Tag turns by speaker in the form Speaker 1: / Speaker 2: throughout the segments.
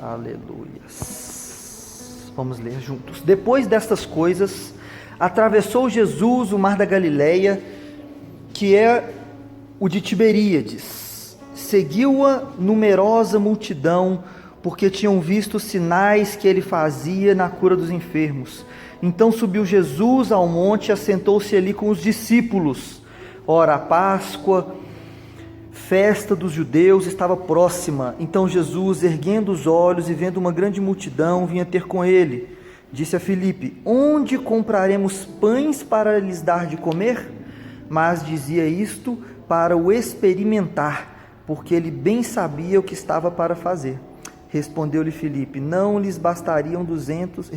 Speaker 1: Aleluias. Vamos ler juntos. Depois destas coisas, atravessou Jesus o mar da Galileia, que é o de Tiberíades. Seguiu-a numerosa multidão, porque tinham visto os sinais que ele fazia na cura dos enfermos. Então subiu Jesus ao monte e assentou-se ali com os discípulos. Ora, a Páscoa, festa dos judeus, estava próxima. Então Jesus, erguendo os olhos e vendo uma grande multidão, vinha ter com ele. Disse a Filipe: onde compraremos pães para lhes dar de comer? Mas dizia isto para o experimentar, porque ele bem sabia o que estava para fazer. Respondeu-lhe Filipe: não lhes bastariam 200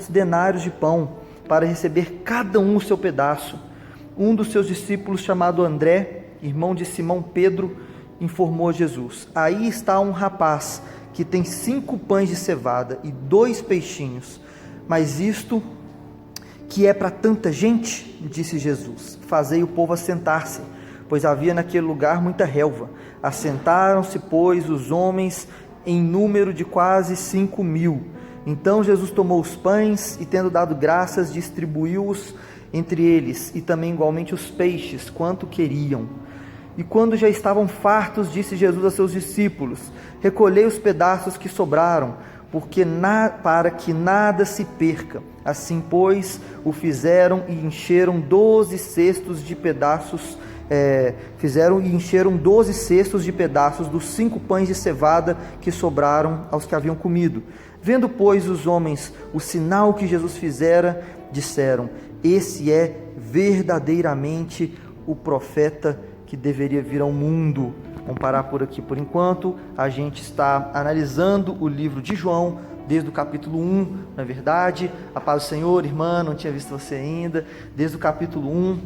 Speaker 1: denários de pão, para receber cada um o seu pedaço. Um dos seus discípulos, chamado André, irmão de Simão Pedro, informou a Jesus: aí está um rapaz que tem 5 pães de cevada e 2 peixinhos, mas isto que é para tanta gente? Disse Jesus: fazei o povo assentar-se, pois havia naquele lugar muita relva. Assentaram-se, pois, os homens em número de quase 5.000. Então Jesus tomou os pães e, tendo dado graças, distribuiu-os entre eles, e também igualmente os peixes, quanto queriam. E quando já estavam fartos, disse Jesus a seus discípulos: recolhei os pedaços que sobraram, para que nada se perca. Assim, pois, o fizeram e encheram 12 cestos de pedaços. Encheram 12 cestos de pedaços dos 5 pães de cevada que sobraram aos que haviam comido. Vendo, pois, os homens o sinal que Jesus fizera, disseram: esse é verdadeiramente o profeta que deveria vir ao mundo. Vamos parar por aqui por enquanto. A gente está analisando o livro de João, desde o capítulo 1, na verdade. A paz do Senhor, irmã, não tinha visto você ainda. Desde o capítulo 1,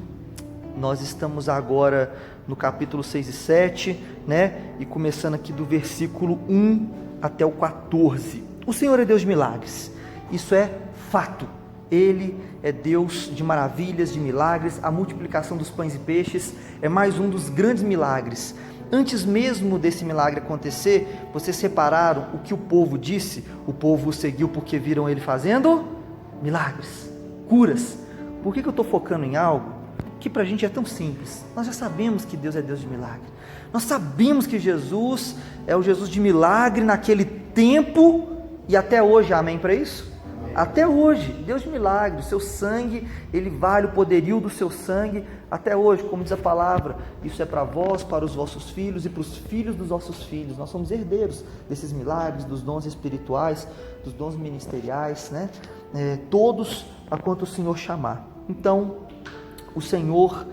Speaker 1: nós estamos agora no capítulo 6 e 7, né? E começando aqui do versículo 1 até o 14. O Senhor é Deus de milagres, isso é fato. Ele é Deus de maravilhas, de milagres. A multiplicação dos pães e peixes é mais um dos grandes milagres. Antes mesmo desse milagre acontecer, vocês repararam o que o povo disse? O povo o seguiu porque viram ele fazendo milagres, curas. Por que eu estou focando em algo que para a gente é tão simples? Nós já sabemos que Deus é Deus de milagre. Nós sabemos que Jesus é o Jesus de milagre naquele tempo e até hoje. Amém para isso? Amém. Até hoje, Deus de milagre. O seu sangue, ele vale o poderio do seu sangue até hoje, como diz a palavra. Isso é para vós, para os vossos filhos e para os filhos dos vossos filhos. Nós somos herdeiros desses milagres, dos dons espirituais, dos dons ministeriais, né? Todos a quanto o Senhor chamar. Então, o Senhor,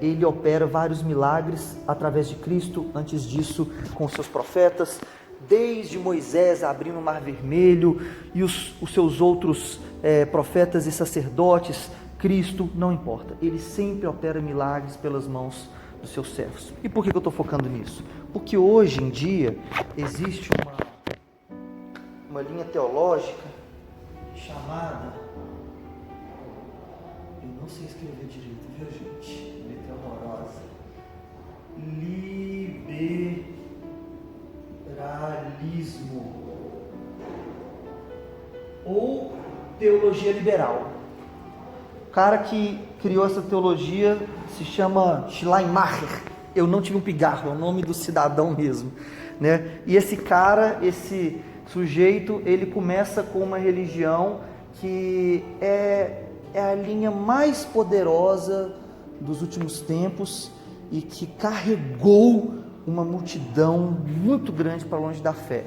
Speaker 1: ele opera vários milagres através de Cristo. Antes disso, com os seus profetas, desde Moisés abrindo o Mar Vermelho e os seus outros profetas e sacerdotes, Cristo, não importa. Ele sempre opera milagres pelas mãos dos seus servos. E por que eu estou focando nisso? Porque hoje em dia existe uma linha teológica chamada... Eu não sei escrever direito, viu, gente? Letra horrorosa. Liberalismo. Ou teologia liberal. O cara que criou essa teologia se chama Schleiermacher. Eu não tive um pigarro, é o nome do cidadão mesmo, né? E esse cara, esse sujeito, ele começa com uma religião que é a linha mais poderosa dos últimos tempos e que carregou uma multidão muito grande para longe da fé,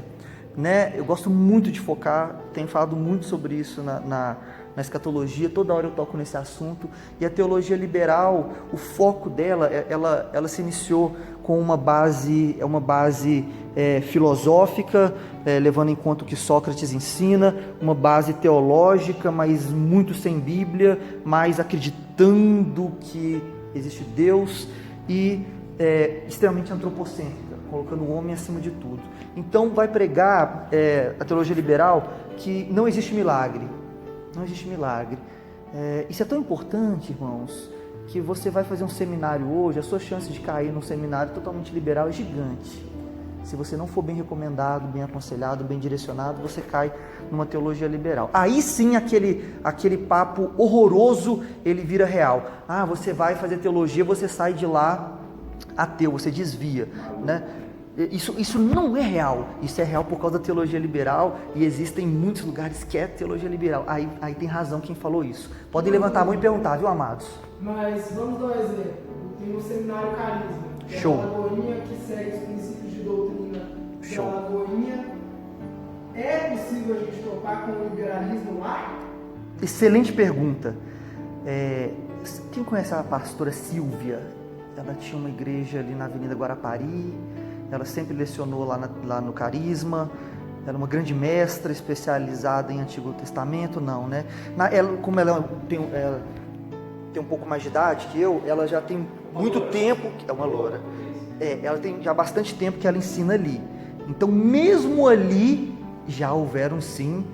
Speaker 1: né? Eu gosto muito de focar, tenho falado muito sobre isso na escatologia, toda hora eu toco nesse assunto. E a teologia liberal, o foco dela, ela se iniciou com uma base filosófica, levando em conta o que Sócrates ensina, uma base teológica, mas muito sem Bíblia, mas acreditando que existe Deus, e extremamente antropocêntrica, colocando o homem acima de tudo. Então vai pregar a teologia liberal que não existe milagre. Não existe milagre. Isso é tão importante, irmãos, que você vai fazer um seminário hoje, a sua chance de cair num seminário totalmente liberal é gigante. se você não for bem recomendado, bem aconselhado, bem direcionado, você cai numa teologia liberal. Aí sim aquele papo horroroso, ele vira real. Você vai fazer teologia, você sai de lá ateu, você desvia, né? Isso não é real, isso é real por causa da teologia liberal, e existem muitos lugares que é teologia liberal. Aí tem razão quem falou isso. Podem levantar a mão e perguntar, viu, amados?
Speaker 2: Mas vamos dar um exemplo. Tem o seminário Carisma, que
Speaker 1: Show.
Speaker 2: é a Lagoinha, que segue os princípios de doutrina
Speaker 1: Show.
Speaker 2: da Lagoinha. É possível a gente topar com o liberalismo lá?
Speaker 1: Excelente pergunta. Quem conhece a pastora Silvia? Ela tinha uma igreja ali na Avenida Guarapari, ela sempre lecionou lá no Carisma, ela é uma grande mestra especializada em Antigo Testamento, não, né? Como ela tem um pouco mais de idade que eu, ela já tem muito tempo, é uma loura, ela tem já bastante tempo que ela ensina ali. Então, mesmo ali, já houveram sim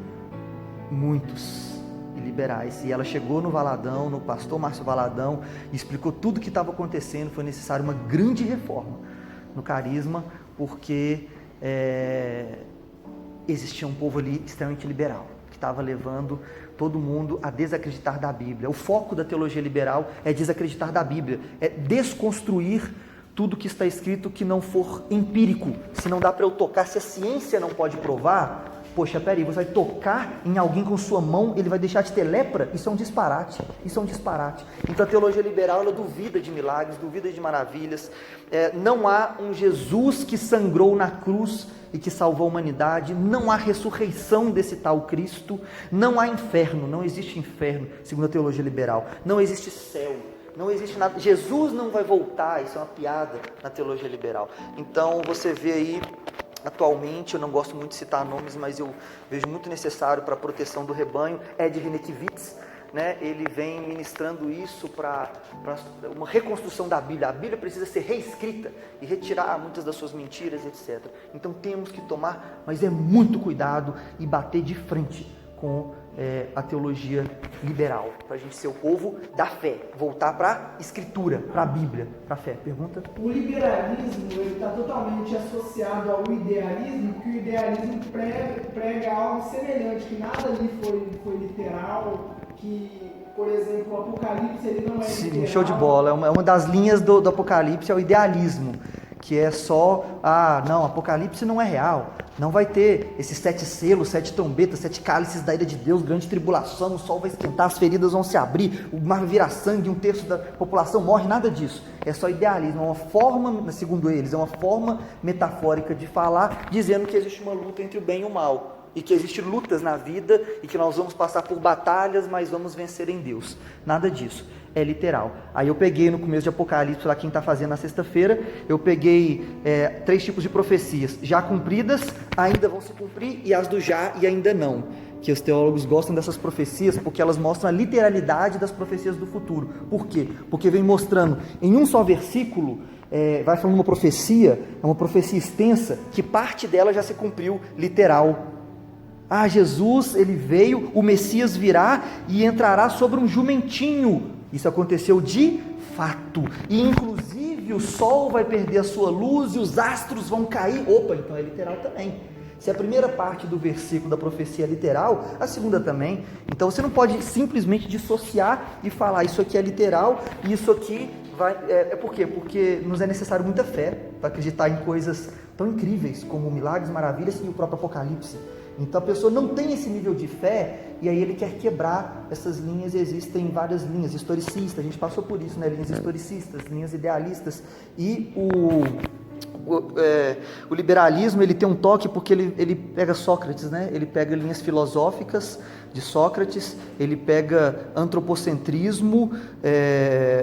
Speaker 1: muitos liberais, e ela chegou no Valadão, no pastor Márcio Valadão, e explicou tudo o que estava acontecendo. Foi necessário uma grande reforma no Carisma, porque existia um povo ali extremamente liberal, que estava levando todo mundo a desacreditar da Bíblia. O foco da teologia liberal é desacreditar da Bíblia, é desconstruir tudo que está escrito que não for empírico. Se não dá para eu tocar, se a ciência não pode provar, poxa, peraí, você vai tocar em alguém com sua mão, ele vai deixar de ter lepra? Isso é um disparate, Então a teologia liberal, ela duvida de milagres, duvida de maravilhas. Não há um Jesus que sangrou na cruz e que salvou a humanidade, não há ressurreição desse tal Cristo, não há inferno, não existe inferno, segundo a teologia liberal, não existe céu, não existe nada, Jesus não vai voltar, isso é uma piada na teologia liberal. Então você vê aí, atualmente, eu não gosto muito de citar nomes, mas eu vejo muito necessário para a proteção do rebanho, Ed Renekiewicz, né? Ele vem ministrando isso para uma reconstrução da Bíblia. A Bíblia precisa ser reescrita e retirar muitas das suas mentiras, etc. Então temos que tomar, mas muito cuidado e bater de frente com a teologia liberal, para a gente ser o povo da fé, voltar para a Escritura, para a Bíblia, para a fé. Pergunta?
Speaker 2: O liberalismo está totalmente associado ao idealismo, que o idealismo prega algo semelhante, que nada ali foi literal, que, por exemplo, o Apocalipse ele não é literal.
Speaker 1: Sim, show de bola. É uma das linhas do Apocalipse, é o idealismo, que é só, não, Apocalipse não é real, não vai ter esses 7 selos, 7 trombetas, 7 cálices da ira de Deus, grande tribulação, o sol vai esquentar, as feridas vão se abrir, o mar vai virar sangue, 1/3 da população morre, nada disso. É só idealismo, é uma forma, segundo eles, é uma forma metafórica de falar, dizendo que existe uma luta entre o bem e o mal, e que existem lutas na vida, e que nós vamos passar por batalhas, mas vamos vencer em Deus. Nada disso, é literal. Aí eu peguei no começo de Apocalipse, lá quem está fazendo na sexta-feira, eu peguei 3 tipos de profecias, já cumpridas, ainda vão se cumprir, e as do já e ainda não, que os teólogos gostam dessas profecias, porque elas mostram a literalidade das profecias do futuro. Por quê? Porque vem mostrando, em um só versículo, vai falando uma profecia, é uma profecia extensa, que parte dela já se cumpriu literal. Jesus, ele veio, o Messias virá e entrará sobre um jumentinho. Isso aconteceu de fato. E inclusive o sol vai perder a sua luz e os astros vão cair. Opa, então é literal também. Se a primeira parte do versículo da profecia é literal, a segunda também. Então você não pode simplesmente dissociar e falar isso aqui é literal e isso aqui vai... Por quê? Porque nos é necessário muita fé para acreditar em coisas tão incríveis como milagres, maravilhas e o próprio Apocalipse. Então a pessoa não tem esse nível de fé e aí ele quer quebrar essas linhas. Existem várias linhas historicistas, a gente passou por isso, né? Linhas historicistas, linhas idealistas, e o liberalismo ele tem um toque porque ele pega Sócrates, né? Ele pega linhas filosóficas de Sócrates, ele pega antropocentrismo,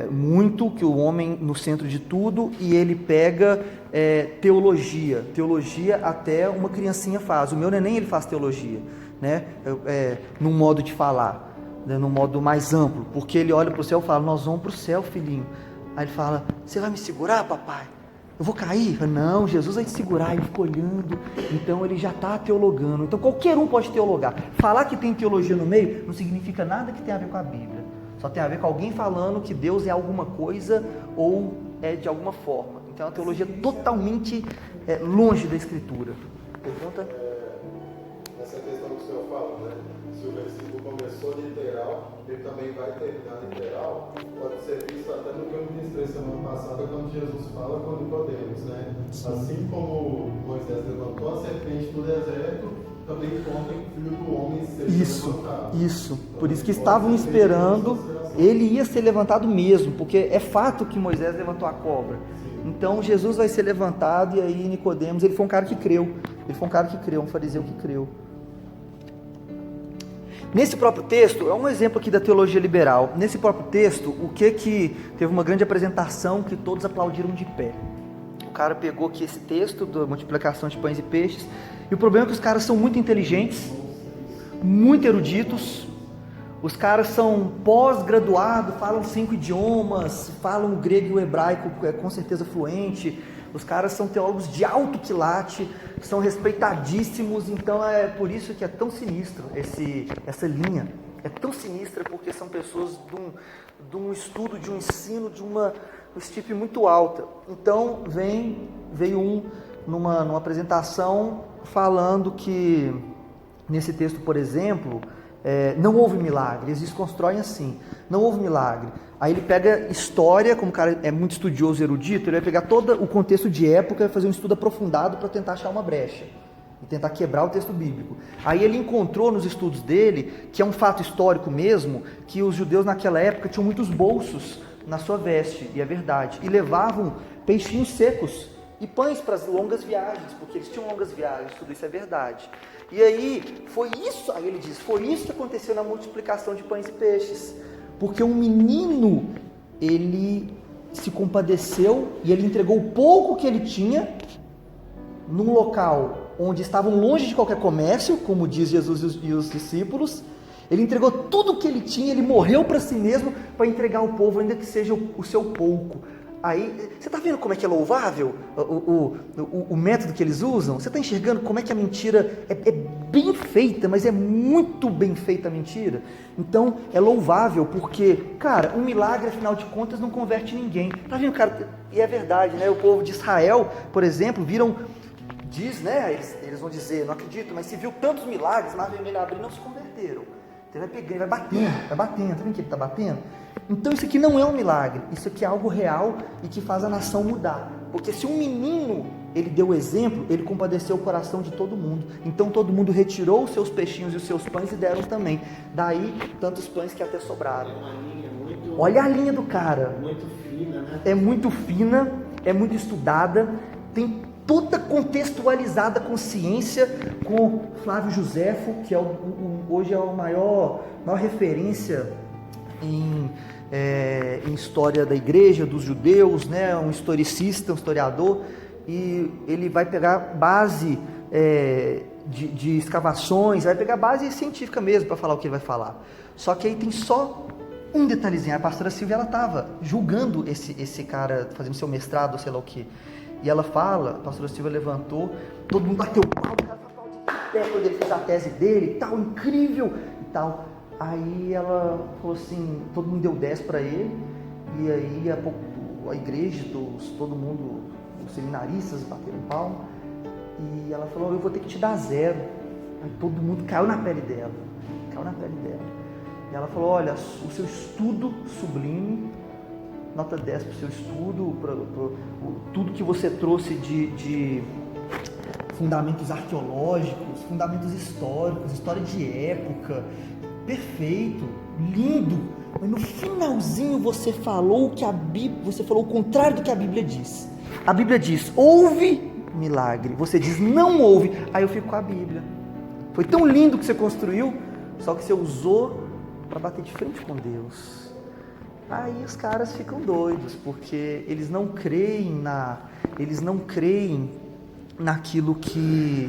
Speaker 1: muito, que o homem no centro de tudo, e ele pega teologia até uma criancinha faz. O meu neném ele faz teologia, né? Num modo de falar, né? Num modo mais amplo, porque ele olha para o céu e fala: nós vamos para o céu, filhinho. Aí ele fala: você vai me segurar, papai? Eu vou cair? Não, Jesus vai te segurar. Ele fica olhando, então ele já está teologando. Então qualquer um pode teologar. Falar que tem teologia no meio não significa nada que tenha a ver com a Bíblia. Só tem a ver com alguém falando que Deus é alguma coisa ou é de alguma forma. tem uma teologia totalmente longe da Escritura. Pergunta?
Speaker 3: Essa questão que o senhor fala, né? Se o versículo começou literal, ele também vai terminar literal, pode ser visto até no que eu ministrei semana passada, quando Jesus fala com Nicodemos, né? Assim como Moisés levantou a serpente no deserto, também conta que o Filho do Homem seja levantado.
Speaker 1: Isso.
Speaker 3: Então,
Speaker 1: Por isso que estavam esperando, ele ia ser levantado mesmo, porque é fato que Moisés levantou a cobra. Então Jesus vai ser levantado, e aí Nicodemos, ele foi um cara que creu. Um fariseu que creu. Nesse próprio texto, é um exemplo aqui da teologia liberal. Nesse próprio texto, o que teve uma grande apresentação que todos aplaudiram de pé. O cara pegou aqui esse texto da multiplicação de pães e peixes, e o problema é que os caras são muito inteligentes, muito eruditos, os caras são pós-graduados, falam 5 idiomas, falam o grego e o hebraico com certeza fluente, os caras são teólogos de alto quilate, são respeitadíssimos, então é por isso que é tão sinistro essa linha. É tão sinistra porque são pessoas de um estudo, de um ensino, de uma estirpe muito alta. Então veio numa apresentação falando que nesse texto, por exemplo, não houve milagre. Eles constroem assim: não houve milagre. Aí ele pega história, como o cara é muito estudioso e erudito, ele vai pegar todo o contexto de época e fazer um estudo aprofundado para tentar achar uma brecha e tentar quebrar o texto bíblico. Aí ele encontrou nos estudos dele, que é um fato histórico mesmo, que os judeus naquela época tinham muitos bolsos na sua veste, e é verdade, e levavam peixinhos secos e pães para as longas viagens, porque eles tinham longas viagens, tudo isso é verdade. E aí, aí ele diz, foi isso que aconteceu na multiplicação de pães e peixes, porque um menino, ele se compadeceu e ele entregou o pouco que ele tinha num local onde estavam longe de qualquer comércio, como diz Jesus e os discípulos. Ele entregou tudo o que ele tinha, ele morreu para si mesmo para entregar ao povo, ainda que seja o seu pouco. Aí, você está vendo como é que é louvável o método que eles usam? Você está enxergando como é que a mentira é bem feita, mas é muito bem feita a mentira? Então, é louvável porque, cara, um milagre, afinal de contas, não converte ninguém. Está vendo, cara? E é verdade, né? O povo de Israel, por exemplo, diz, né? Eles vão dizer, não acredito, mas se viu tantos milagres, mar vermelho abriu, não se converteram. Ele vai pegando, vai batendo, tá vendo que ele está batendo? Então isso aqui não é um milagre, isso aqui é algo real e que faz a nação mudar. Porque se um menino, ele deu exemplo, ele compadeceu o coração de todo mundo. Então todo mundo retirou os seus peixinhos e os seus pães e deram também. Daí, tantos pães que até sobraram. Olha a linha do cara.
Speaker 3: Muito fina, né?
Speaker 1: É muito fina, é muito estudada, tem toda contextualizada com ciência, com Flávio Josefo, que hoje é a maior referência em história da igreja, dos judeus, né? Um historicista, um historiador, e ele vai pegar base de escavações, vai pegar base científica mesmo para falar o que ele vai falar. Só que aí tem só um detalhezinho: a pastora Silvia, ela estava julgando esse cara, fazendo seu mestrado, sei lá o que. E ela fala, a pastora Silvia levantou, todo mundo bateu palma, o cara aplaudiu de pé quando ele fez a tese dele, tal, incrível e tal. Aí ela falou assim, todo mundo deu 10 para ele, e aí a igreja, todo mundo, os seminaristas bateram palma, e ela falou, eu vou ter que te dar 0. Aí todo mundo caiu na pele dela. E ela falou, olha, o seu estudo sublime, nota 10 para o seu estudo, tudo que você trouxe de fundamentos arqueológicos, fundamentos históricos, história de época, perfeito, lindo, mas no finalzinho você falou você falou o contrário do que a Bíblia diz. A Bíblia diz, houve milagre, você diz, não houve. Aí eu fico com a Bíblia. Foi tão lindo que você construiu, só que você usou para bater de frente com Deus. Aí os caras ficam doidos, porque eles não creem naquilo que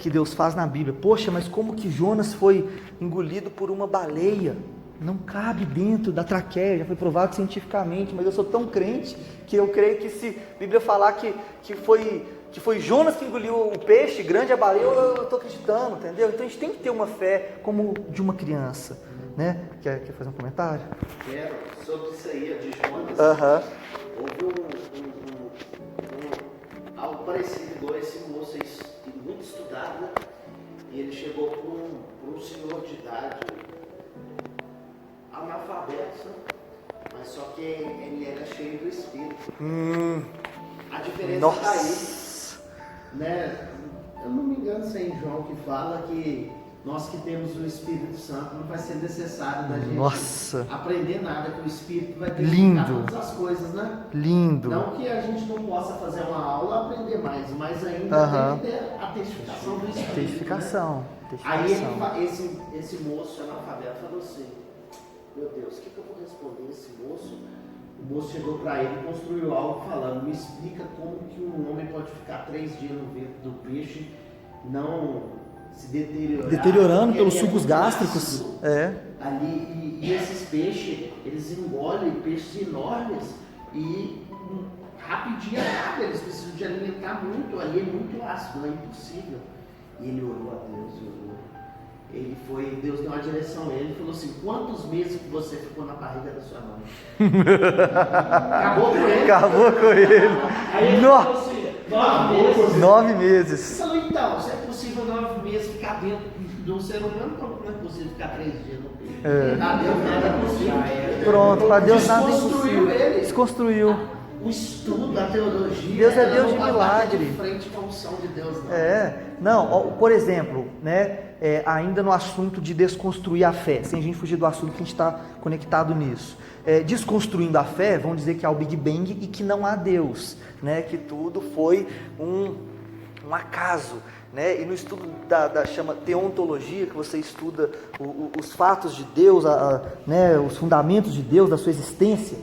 Speaker 1: Deus faz na Bíblia. Poxa, mas como que Jonas foi engolido por uma baleia? Não cabe dentro da traqueia, já foi provado cientificamente, mas eu sou tão crente que eu creio que se a Bíblia falar que foi Jonas que engoliu o peixe, grande a baleia, eu estou acreditando, entendeu? Então a gente tem que ter uma fé como de uma criança. Né? Quer fazer um comentário?
Speaker 4: Quero, sobre isso aí, de Jonas. Houve um analfabeto, sabe? Mas só que ele era cheio do Espírito. A diferença está aí, né? Eu não me engano se é em João que fala que nós que temos o Espírito Santo não vai ser necessário da gente aprender nada, que o Espírito vai testificar todas as coisas, né?
Speaker 1: Lindo.
Speaker 4: Não que a gente não possa fazer uma aula aprender mais, mas ainda tem que ter a testificação do Espírito.
Speaker 1: Testificação.
Speaker 4: Né?
Speaker 1: Testificação.
Speaker 4: Aí esse moço analfabeto falou assim, meu Deus, o que eu vou responder a esse moço? O moço chegou para ele e construiu algo falando, me explica como que um homem pode ficar 3 dias no ventre do peixe, não se
Speaker 1: deteriorando pelos sucos gástricos.
Speaker 4: Ali, e esses peixes, eles engolem peixes enormes e rapidinho acaba, eles precisam de alimentar muito, ali é muito ácido, é impossível. E ele orou a Deus, Deus deu uma direção a ele e falou assim, quantos meses que você ficou na barriga da sua mãe? Acabou com ele. Aí ele falou assim, 9 meses.
Speaker 1: 9 meses.
Speaker 4: Ele falou, então, se é possível 9 meses ficar dentro de um ser humano, como não é possível ficar 3 dias no peito? Para Deus nada é possível.
Speaker 1: Pronto, para Deus nada é
Speaker 4: impossível.
Speaker 1: Desconstruiu.
Speaker 4: O estudo, a teologia,
Speaker 1: Deus é Deus de milagre.
Speaker 4: De frente com a unção de Deus,
Speaker 1: não. Não, por exemplo, né, ainda no assunto de desconstruir a fé, sem a gente fugir do assunto que a gente está conectado nisso. Desconstruindo a fé, vão dizer que há o Big Bang e que não há Deus, né, que tudo foi um acaso. Né? E no estudo chama teontologia, que você estuda os fatos de Deus, né, os fundamentos de Deus, da sua existência,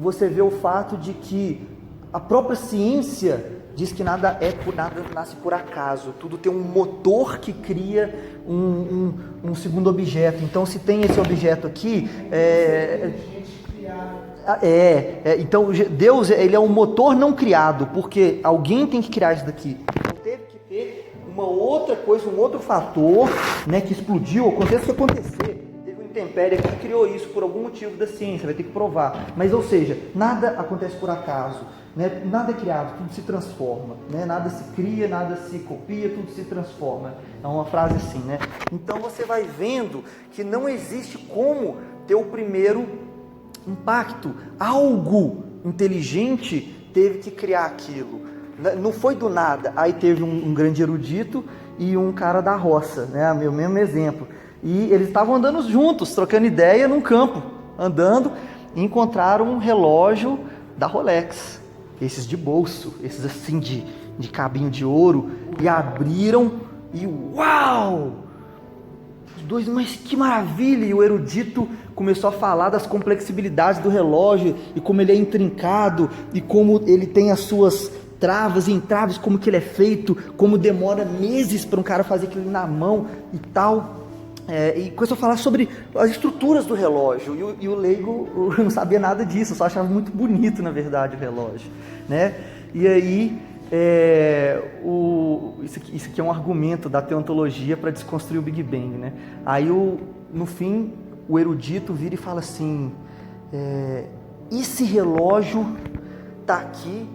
Speaker 1: você vê o fato de que a própria ciência diz que nada nasce por acaso, tudo tem um motor que cria um segundo objeto. Então, se tem esse objeto aqui, então Deus, ele é um motor não criado, porque alguém tem que criar isso daqui. Então teve que ter uma outra coisa, um outro fator, né, que explodiu, aconteça o que acontecer. Intempérie que criou isso por algum motivo da ciência, vai ter que provar. Mas, ou seja, nada acontece por acaso, né? Nada é criado, tudo se transforma, né? Nada se cria, nada se copia, tudo se transforma. É uma frase assim, né? Então você vai vendo que não existe como ter o primeiro impacto. Algo inteligente teve que criar aquilo. Não foi do nada. Aí teve um grande erudito e um cara da roça, né? Meu mesmo exemplo. E eles estavam andando juntos, trocando ideia num campo, andando, e encontraram um relógio da Rolex, esses de bolso, esses assim de cabinho de ouro, e abriram e uau! Os dois, mas que maravilha! E o erudito começou a falar das complexibilidades do relógio, e como ele é intrincado, e como ele tem as suas travas e entraves, como que ele é feito, como demora meses para um cara fazer aquilo na mão e tal. E começou a falar sobre as estruturas do relógio, e o leigo não sabia nada disso, só achava muito bonito, na verdade, o relógio, né? E aí, isso aqui é um argumento da teontologia para desconstruir o Big Bang, né? Aí, no fim, o erudito vira e fala assim, esse relógio está aqui,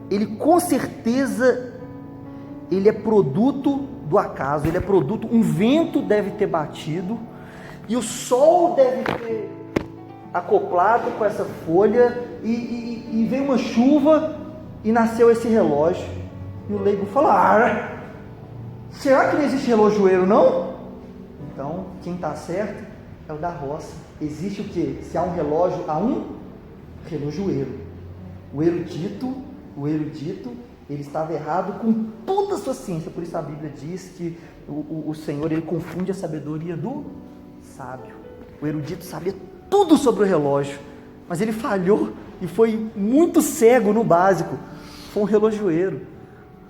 Speaker 1: ele com certeza, ele é produto do acaso, ele é produto, um vento deve ter batido e o sol deve ter acoplado com essa folha e veio uma chuva e nasceu esse relógio. E o leigo fala, será que não existe relojoeiro não? Então, quem está certo é o da roça. Existe o quê? Se há um relógio, há um relojoeiro. O erudito, ele estava errado com toda a sua ciência, por isso a Bíblia diz que o Senhor, ele confunde a sabedoria do sábio. O erudito sabia tudo sobre o relógio, mas ele falhou e foi muito cego no básico. Foi um relojoeiro,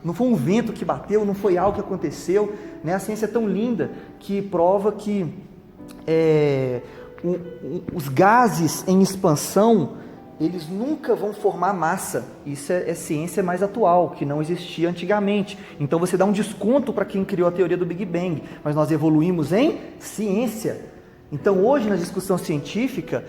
Speaker 1: não foi um vento que bateu, não foi algo que aconteceu, né? A ciência é tão linda que prova que os gases em expansão, eles nunca vão formar massa. Isso é ciência mais atual, que não existia antigamente. Então você dá um desconto para quem criou a teoria do Big Bang, mas nós evoluímos em ciência. Então hoje na discussão científica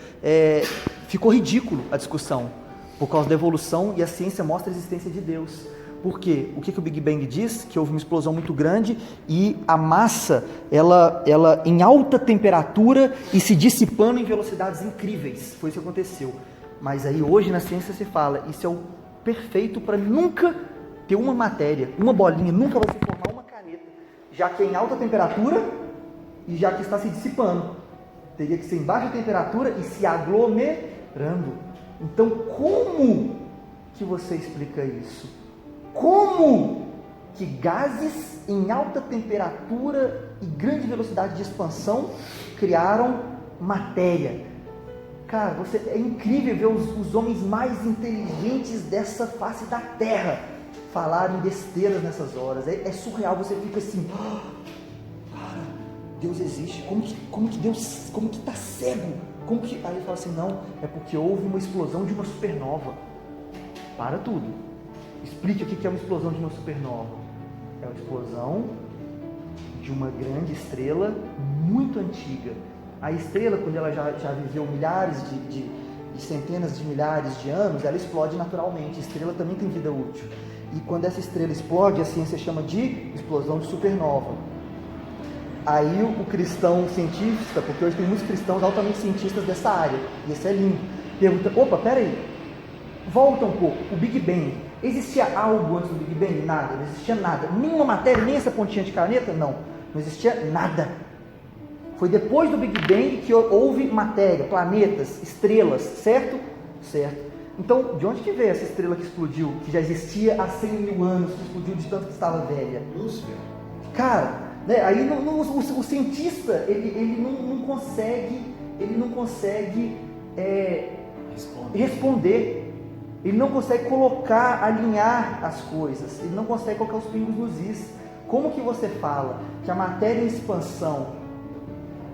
Speaker 1: ficou ridículo a discussão, por causa da evolução, e a ciência mostra a existência de Deus. Por quê? O que o Big Bang diz? Que houve uma explosão muito grande e a massa, ela em alta temperatura e se dissipando em velocidades incríveis. Foi isso que aconteceu. Mas aí hoje na ciência se fala, isso é o perfeito para nunca ter uma matéria, uma bolinha, nunca vai se formar uma caneta, já que é em alta temperatura e já que está se dissipando. Teria que ser em baixa temperatura e se aglomerando. Então, como que você explica isso? Como que gases em alta temperatura e grande velocidade de expansão criaram matéria? Cara, é incrível ver os homens mais inteligentes dessa face da Terra falarem besteiras nessas horas. É surreal, você fica assim, cara, Deus existe, como que Deus, como que está cego? Aí ele fala assim, não, é porque houve uma explosão de uma supernova. Para tudo. Explique o que é uma explosão de uma supernova. É uma explosão de uma grande estrela muito antiga. A estrela, quando ela já viveu milhares de centenas de milhares de anos, ela explode naturalmente. A estrela também tem vida útil. E quando essa estrela explode, a ciência chama de explosão de supernova. Aí o cristão cientista, porque hoje tem muitos cristãos altamente cientistas dessa área, e esse é lindo, pergunta, opa, peraí, volta um pouco, o Big Bang, existia algo antes do Big Bang? Nada, não existia nada, nenhuma matéria, nem essa pontinha de caneta? Não existia nada. Foi depois do Big Bang que houve matéria, planetas, estrelas, certo? Certo. Então, de onde que veio essa estrela que explodiu, que já existia há 100 mil anos, que explodiu de tanto que estava velha?
Speaker 3: Lúcifer.
Speaker 1: Cara, né, aí o cientista, ele não consegue responder, ele não consegue alinhar as coisas, ele não consegue colocar os pingos nos is. Como que você fala que a matéria em expansão,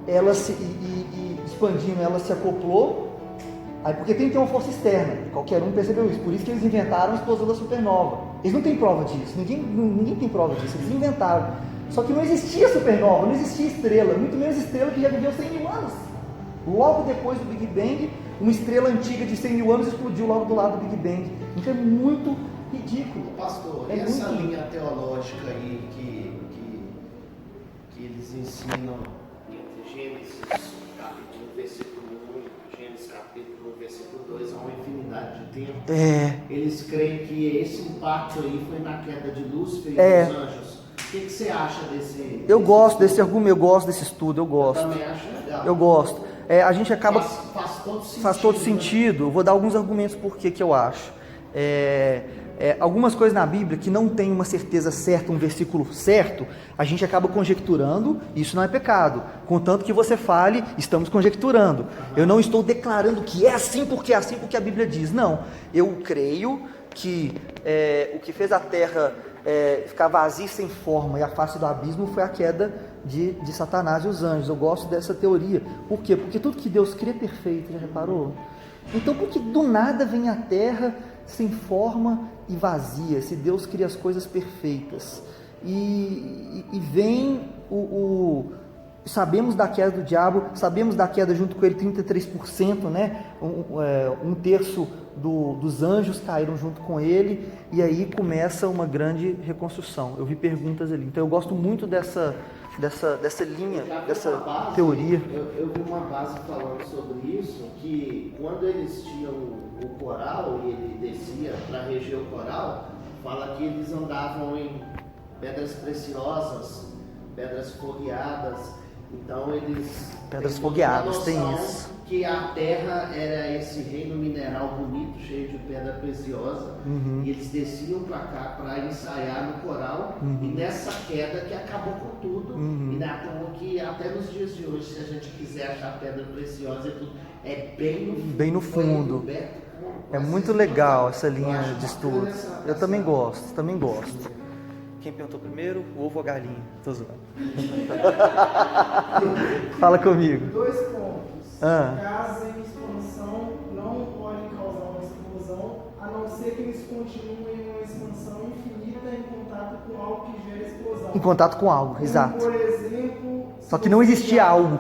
Speaker 1: ela expandindo, ela se acoplou? Aí, porque tem que ter uma força externa, qualquer um percebeu isso, por isso que eles inventaram a explosão da supernova. Eles não têm prova disso, ninguém tem prova disso, eles inventaram. Só que não existia supernova, não existia estrela, muito menos estrela que já viveu 100 mil anos. Logo depois do Big Bang, uma estrela antiga de 100 mil anos explodiu logo do lado do Big Bang. Então é muito ridículo.
Speaker 3: Pastor, e essa linha teológica aí que eles ensinam entre Gênesis capítulo 1, versículo 1, Gênesis capítulo 1, versículo 2, há uma infinidade de tempo. Eles creem que esse impacto aí foi na queda de Lúcifer e dos anjos. O que você acha desse...
Speaker 1: Eu gosto desse argumento, eu gosto desse estudo, eu gosto.
Speaker 3: Eu também acho legal.
Speaker 1: Eu gosto. A gente acaba...
Speaker 3: Faz todo sentido.
Speaker 1: Eu vou dar alguns argumentos por que eu acho. Algumas coisas na Bíblia que não tem uma certeza certa, um versículo certo, a gente acaba conjecturando, isso não é pecado. Contanto que você fale, estamos conjecturando. Eu não estou declarando que é assim porque a Bíblia diz. Não, eu creio que o que fez a terra ficar vazia e sem forma e a face do abismo foi a queda de Satanás e os anjos. Eu gosto dessa teoria. Por quê? Porque tudo que Deus cria é perfeito, já reparou? Então por que do nada vem a terra sem forma e vazia, se Deus cria as coisas perfeitas? E vem sabemos da queda do diabo, sabemos da queda junto com ele 33%, né? Um terço dos anjos caíram junto com ele, e aí começa uma grande reconstrução. Eu vi perguntas ali, então eu gosto muito dessa linha, dessa teoria.
Speaker 4: Eu vi uma base falando sobre isso, que quando eles tinham o coral e ele descia para reger o coral, fala que eles andavam em pedras preciosas, pedras fogueadas. Então eles
Speaker 1: pedras fogueadas, tem isso.
Speaker 4: Que a terra era esse reino mineral bonito, cheio de pedra preciosa, e eles desciam para cá para ensaiar no coral, e nessa queda que acabou com tudo, e na toa que até nos dias de hoje, se a gente quiser achar pedra preciosa e tudo, é bem no fundo.
Speaker 1: É muito legal essa linha de estudo. Eu também gosto. Quem perguntou primeiro? O ovo ou a galinha? Tô zoando. Fala comigo.
Speaker 2: 2 pontos. Gases em expansão não podem causar uma explosão, a não ser que eles continuem em uma expansão infinita em contato com algo que gera explosão.
Speaker 1: Em contato com algo,
Speaker 2: como,
Speaker 1: exato.
Speaker 2: Por exemplo...
Speaker 1: Só que não existia algo.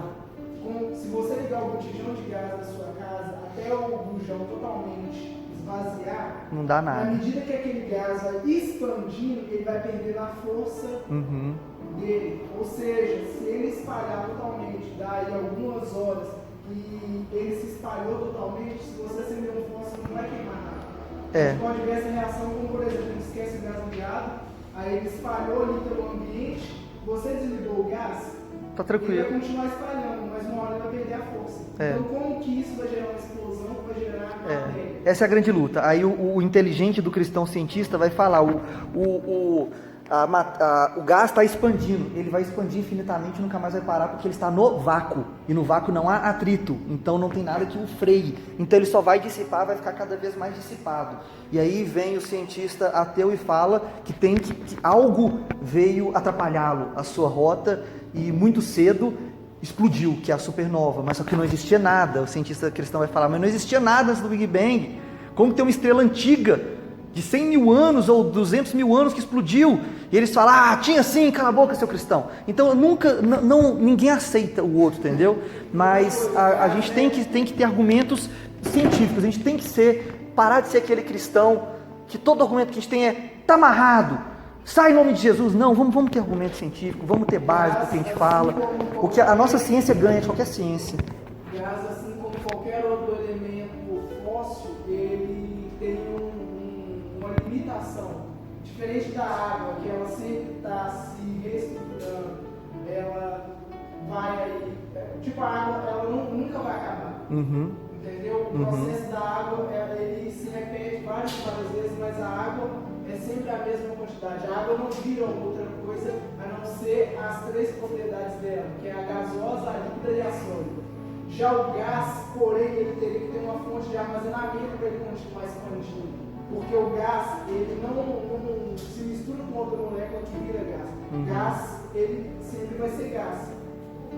Speaker 2: Se você ligar o botijão de gás da sua casa até o bujão totalmente esvaziar,
Speaker 1: Não dá
Speaker 2: na
Speaker 1: nada.
Speaker 2: medida que aquele gás vai expandindo, ele vai perdendo a força
Speaker 1: Uhum.
Speaker 2: dele. Ou seja, se ele espalhar totalmente, daí algumas horas, e ele se espalhou totalmente, se você acender um fósforo, não vai queimar nada.
Speaker 1: É.
Speaker 2: A gente pode ver essa reação como, por exemplo, a gente esquece o gás ligado, aí ele espalhou ali pelo ambiente, você desligou o gás,
Speaker 1: Tá
Speaker 2: ele
Speaker 1: tranquilo.
Speaker 2: vai continuar espalhando, mas uma hora ele vai perder a força.
Speaker 1: É.
Speaker 2: Então, como que isso vai gerar uma explosão, vai gerar matéria?
Speaker 1: Essa é a grande luta. Aí o inteligente do cristão cientista vai falar, o gás está expandindo, ele vai expandir infinitamente e nunca mais vai parar porque ele está no vácuo, e no vácuo não há atrito, então não tem nada que o freie, então ele só vai dissipar, vai ficar cada vez mais dissipado. E aí vem o cientista ateu e fala que algo veio atrapalhá-lo, a sua rota, e muito cedo explodiu, que é a supernova, mas só que não existia nada. O cientista cristão vai falar, mas não existia nada antes do Big Bang. Como tem uma estrela antiga de 100 mil anos ou 200 mil anos que explodiu, e eles falam, tinha sim, cala a boca, seu cristão. Então ninguém aceita o outro, entendeu? Mas a gente tem que ter argumentos científicos, a gente tem que parar de ser aquele cristão que todo argumento que a gente tem tá amarrado, sai em nome de Jesus. Não, vamos ter argumento científico, vamos ter base do que a gente fala, porque a nossa ciência ganha de qualquer ciência.
Speaker 2: Gás, assim como qualquer outro elemento fóssil, ele tem uma limitação. Diferente da água, que ela sempre está se reestruturando, ela vai aí. Tipo, a água, ela nunca vai acabar.
Speaker 1: Uhum.
Speaker 2: Entendeu? O processo da água, ele se repete várias vezes, mas a água é sempre a mesma quantidade. A água não vira outra coisa a não ser as três propriedades dela, que é a gasosa, a líquida e a sólida. Já o gás, porém, ele teria que ter uma fonte de armazenamento para ele continuar expandindo. Porque o gás, ele não se mistura com outra molécula que vira gás. Gás, ele sempre vai ser gás.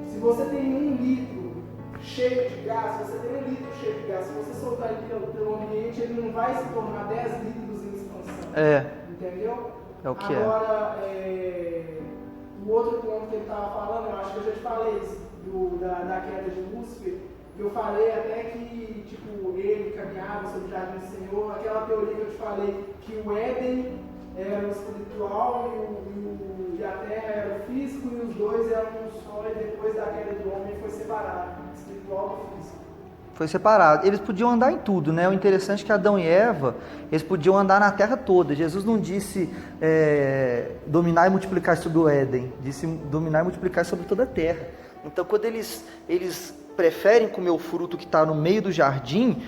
Speaker 2: Se você tem 1 litro cheio de gás, você tem 1 litro cheio de gás, se você soltar ele pelo ambiente, ele não vai se tornar 10 litros em expansão. Entendeu?
Speaker 1: É o que
Speaker 2: Agora, o outro ponto que ele estava falando, eu acho que eu já te falei isso, da queda de Lúcifer, eu falei até que, tipo, ele caminhava sobre o jardim do Senhor, aquela teoria que eu te falei, que o Éden era o espiritual e a terra era o físico, e os dois eram um só, e depois da queda do homem foi separado, espiritual e físico.
Speaker 1: Foi separado. Eles podiam andar em tudo, né? O interessante é que Adão e Eva, eles podiam andar na terra toda. Jesus não disse dominar e multiplicar sobre o Éden, disse dominar e multiplicar sobre toda a terra. Então, quando eles preferem comer o fruto que está no meio do jardim,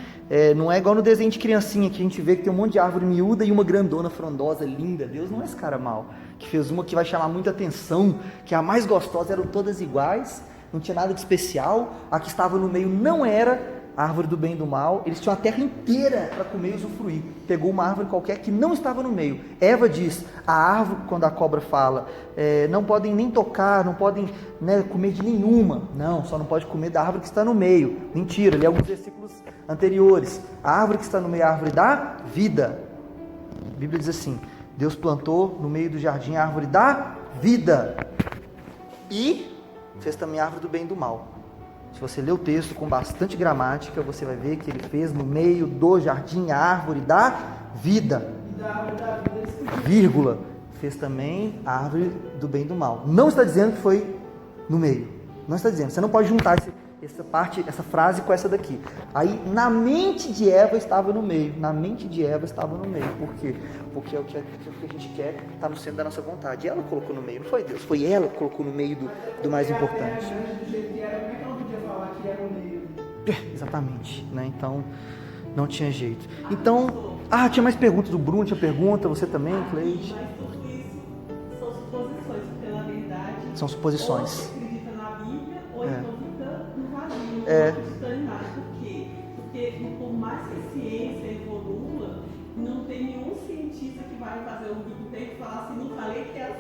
Speaker 1: não é igual no desenho de criancinha, que a gente vê que tem um monte de árvore miúda e uma grandona frondosa, linda. Deus não é esse cara mau, que fez uma que vai chamar muita atenção, que a mais gostosa, eram todas iguais, não tinha nada de especial. A que estava no meio não era a árvore do bem e do mal, eles tinham a terra inteira para comer e usufruir. Pegou uma árvore qualquer que não estava no meio. Eva diz, a árvore, quando a cobra fala, não podem nem tocar, não podem, né, comer de nenhuma. Não, só não pode comer da árvore que está no meio. Mentira, li alguns versículos anteriores. A árvore que está no meio é a árvore da vida. A Bíblia diz assim, Deus plantou no meio do jardim a árvore da vida e fez também a árvore do bem e do mal. Se você ler o texto com bastante gramática, você vai ver que ele fez no meio do jardim a árvore da vida. Vírgula. Fez também a árvore do bem e do mal. Não está dizendo que foi no meio. Não está dizendo. Você não pode juntar essa frase com essa daqui. Aí, na mente de Eva estava no meio. Na mente de Eva estava no meio. Por quê? Porque é o que a gente quer, está no centro da nossa vontade. E ela colocou no meio, não foi Deus. Foi ela que colocou no meio do mais importante. Exatamente, né? Então não tinha jeito. Então, tinha mais perguntas do Bruno, tinha pergunta, você também, Cleide?
Speaker 5: Mas tudo isso são suposições, porque na verdade
Speaker 1: são suposições.
Speaker 5: ou você acredita na Bíblia ou então fica no vazio, não acredita em nada. Por quê? Porque por mais que a ciência evolua, não tem nenhum cientista que vai fazer um Big Bang e falar assim, não falei que é assim.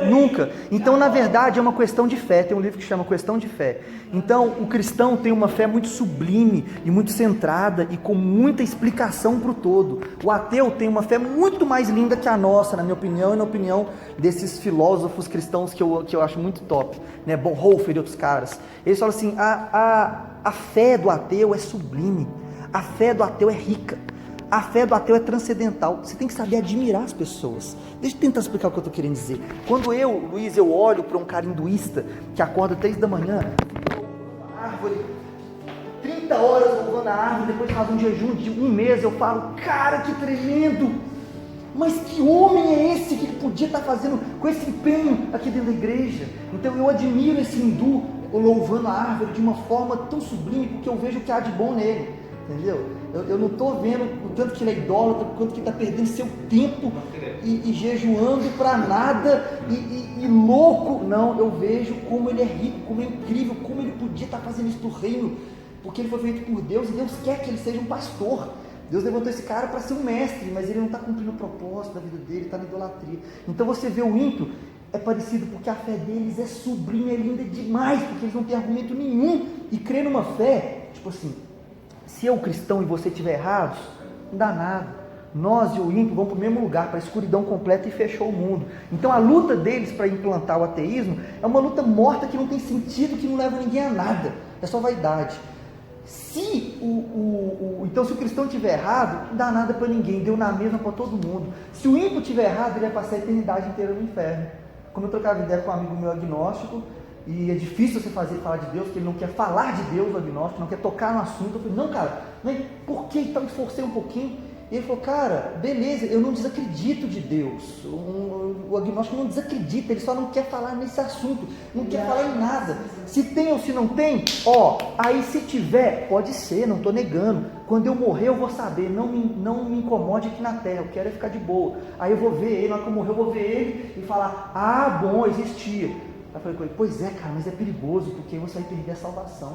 Speaker 1: Nunca. Então, na verdade, é uma questão de fé. Tem um livro que chama Questão de Fé. Então, o cristão tem uma fé muito sublime e muito centrada e com muita explicação para o todo. O ateu tem uma fé muito mais linda que a nossa, na minha opinião, e na opinião desses filósofos cristãos que eu acho muito top, né? Bonhoeffer e outros caras. Eles falam assim, a fé do ateu é sublime, a fé do ateu é rica. A fé do ateu é transcendental. Você tem que saber admirar as pessoas. Deixa eu tentar explicar o que eu estou querendo dizer. Quando Luiz, eu olho para um cara hinduísta que acorda 3 da manhã, árvore, 30 horas louvando a árvore, depois faz um jejum de 1 mês, eu falo, cara, que tremendo! Mas que homem é esse que podia estar fazendo com esse empenho aqui dentro da igreja? Então eu admiro esse hindu louvando a árvore de uma forma tão sublime, porque eu vejo o que há de bom nele, entendeu? Eu não estou vendo o tanto que ele é idólatra, o quanto que ele está perdendo seu tempo e jejuando para nada e louco. Não, eu vejo como ele é rico, como é incrível, como ele podia estar fazendo isso do reino, porque ele foi feito por Deus e Deus quer que ele seja um pastor. Deus levantou esse cara para ser um mestre, mas ele não está cumprindo o propósito da vida dele, está na idolatria. Então você vê o ímpio, é parecido porque a fé deles é sublime, é linda demais, porque eles não têm argumento nenhum. E crer numa fé, tipo assim, se eu cristão e você estiver errados, não dá nada. Nós e o ímpio vamos para o mesmo lugar, para a escuridão completa, e fechou o mundo. Então a luta deles para implantar o ateísmo é uma luta morta que não tem sentido, que não leva ninguém a nada, é só vaidade. Então se o cristão estiver errado, não dá nada para ninguém, deu na mesma para todo mundo. Se o ímpio estiver errado, ele vai passar a eternidade inteira no inferno. Quando eu trocava ideia com um amigo meu agnóstico, e é difícil você falar de Deus, porque ele não quer falar de Deus, o agnóstico, não quer tocar no assunto. Eu falei, não, cara, por que? Então esforcei um pouquinho. E ele falou, cara, beleza, eu não desacredito de Deus. O agnóstico não desacredita, ele só não quer falar nesse assunto, não quer falar em nada. Se tem ou se não tem, aí se tiver, pode ser, não estou negando. Quando eu morrer eu vou saber, não me incomode aqui na terra, eu quero é ficar de boa. Aí eu vou ver ele, na hora que eu morrer eu vou ver ele e falar, bom, existia. Aí eu falei com ele, pois é, cara, mas é perigoso, porque você vai perder a salvação.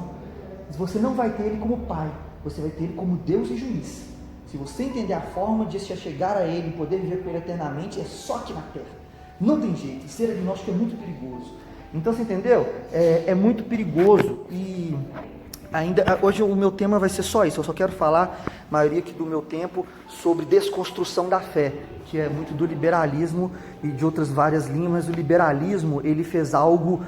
Speaker 1: Você não vai ter ele como pai, você vai ter ele como Deus e juiz. Se você entender a forma de se chegar a ele e poder viver com ele eternamente, é só aqui na terra. Não tem jeito, ser agnóstico é muito perigoso. Então você entendeu? É muito perigoso. E ainda hoje o meu tema vai ser só isso. Eu só quero falar, a maioria aqui do meu tempo, sobre desconstrução da fé, que é muito do liberalismo e de outras várias linhas. Mas o liberalismo, ele fez algo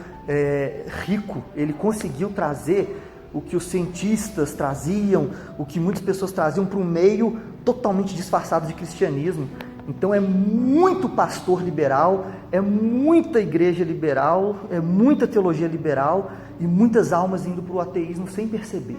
Speaker 1: rico, ele conseguiu trazer o que os cientistas traziam, o que muitas pessoas traziam para um meio totalmente disfarçado de cristianismo. Então é muito pastor liberal, é muita igreja liberal, é muita teologia liberal e muitas almas indo para o ateísmo sem perceber,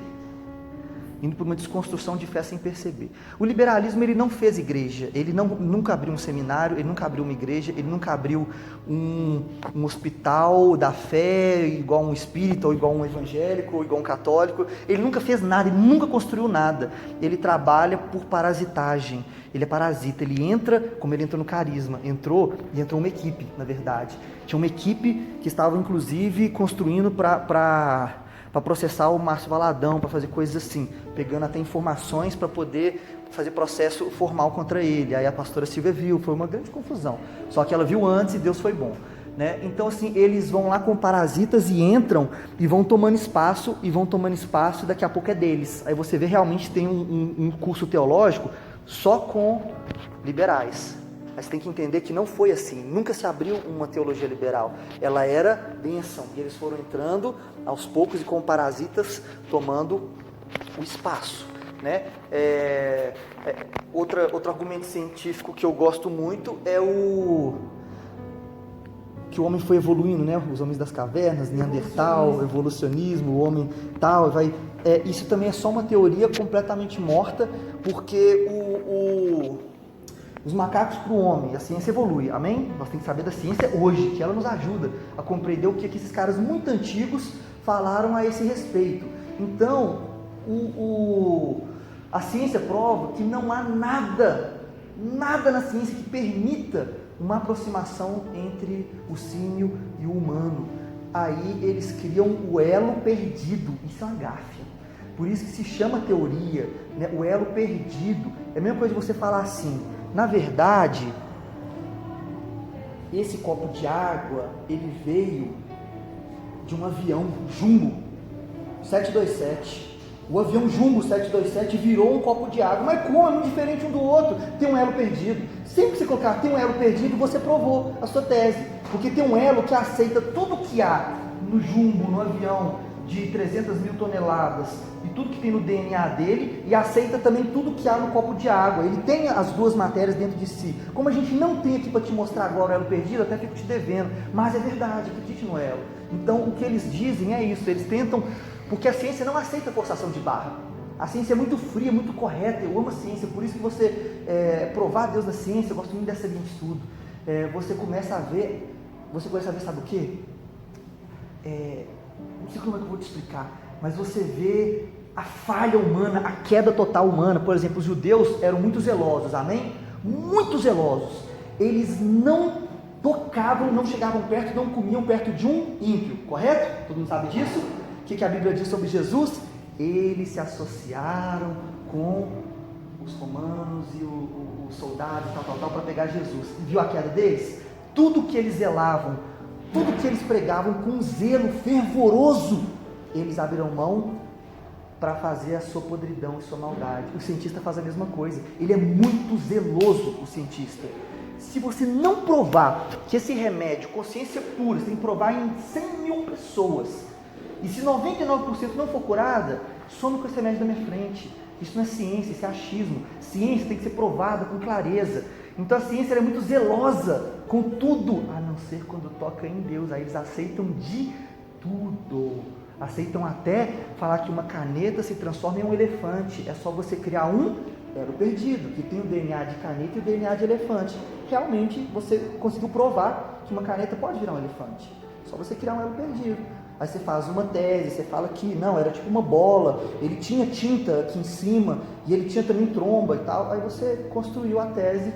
Speaker 1: indo para uma desconstrução de fé sem perceber. O liberalismo, ele não fez igreja, ele nunca abriu um seminário, ele nunca abriu uma igreja, ele nunca abriu um hospital da fé, igual um espírita, ou igual um evangélico, ou igual um católico. Ele nunca fez nada, ele nunca construiu nada. Ele trabalha por parasitagem, ele é parasita, ele entra, como ele entrou no carisma, entrou uma equipe, na verdade. Tinha uma equipe que estava, inclusive, construindo para processar o Márcio Valadão, para fazer coisas assim, pegando até informações para poder fazer processo formal contra ele. Aí a pastora Silvia viu, foi uma grande confusão, só que ela viu antes e Deus foi bom, né? Então assim, eles vão lá com parasitas e entram e vão tomando espaço, e daqui a pouco é deles. Aí você vê, realmente tem um curso teológico só com liberais. Mas tem que entender que não foi assim, nunca se abriu uma teologia liberal, ela era bênção, e eles foram entrando aos poucos e com parasitas tomando o espaço, né? Outro argumento científico que eu gosto muito é que o homem foi evoluindo, né? Os homens das cavernas, Neandertal, evolucionismo, o homem tal, isso também é só uma teoria completamente morta, porque os macacos para o homem, a ciência evolui, amém? Nós temos que saber da ciência hoje, que ela nos ajuda a compreender o que esses caras muito antigos falaram a esse respeito. Então, a ciência prova que não há nada na ciência que permita uma aproximação entre o símio e o humano. Aí eles criam o elo perdido, isso é uma gáfia. Por isso que se chama teoria, né? O elo perdido. É a mesma coisa de você falar assim, na verdade, esse copo de água, ele veio de um avião Jumbo 727. O avião Jumbo 727 virou um copo de água. Mas como? É muito diferente um do outro. Tem um elo perdido. Sempre que você colocar tem um elo perdido, você provou a sua tese. Porque tem um elo que aceita tudo que há no Jumbo, no avião de 300 mil toneladas e tudo que tem no DNA dele, e aceita também tudo que há no copo de água. Ele tem as duas matérias dentro de si. Como a gente não tem aqui para te mostrar agora o elo perdido, até fico te devendo, mas é verdade, acredite no elo. Então o que eles dizem é isso, eles tentam, porque a ciência não aceita forçação de barra. A ciência é muito fria, muito correta, eu amo a ciência, por isso que você provar Deus na ciência, eu gosto muito dessa linha de estudo. Você começa a ver, sabe o quê? Não sei como é que eu vou te explicar, mas você vê a falha humana, a queda total humana. Por exemplo, os judeus eram muito zelosos, amém? Muito zelosos. Eles não tocavam, não chegavam perto, não comiam perto de um ímpio, correto? Todo mundo sabe disso? O que a Bíblia diz sobre Jesus? Eles se associaram com os romanos e os soldados, tal, para pegar Jesus. E viu a queda deles? Tudo que eles zelavam, tudo que eles pregavam com zelo fervoroso, eles abriram mão para fazer a sua podridão e sua maldade. O cientista faz a mesma coisa. Ele é muito zeloso, o cientista. Se você não provar que esse remédio, consciência pura, você tem que provar em 100 mil pessoas, e se 99% não for curada, some com esse remédio da minha frente. Isso não é ciência, isso é achismo. Ciência tem que ser provada com clareza. Então a ciência é muito zelosa com tudo, a não ser quando toca em Deus. Aí eles aceitam de tudo. Aceitam até falar que uma caneta se transforma em um elefante. É só você criar um elo perdido, que tem o DNA de caneta e o DNA de elefante. Realmente você conseguiu provar que uma caneta pode virar um elefante. Só você criar um elo perdido. Aí você faz uma tese, você fala que não, era tipo uma bola, ele tinha tinta aqui em cima e ele tinha também tromba e tal. Aí você construiu a tese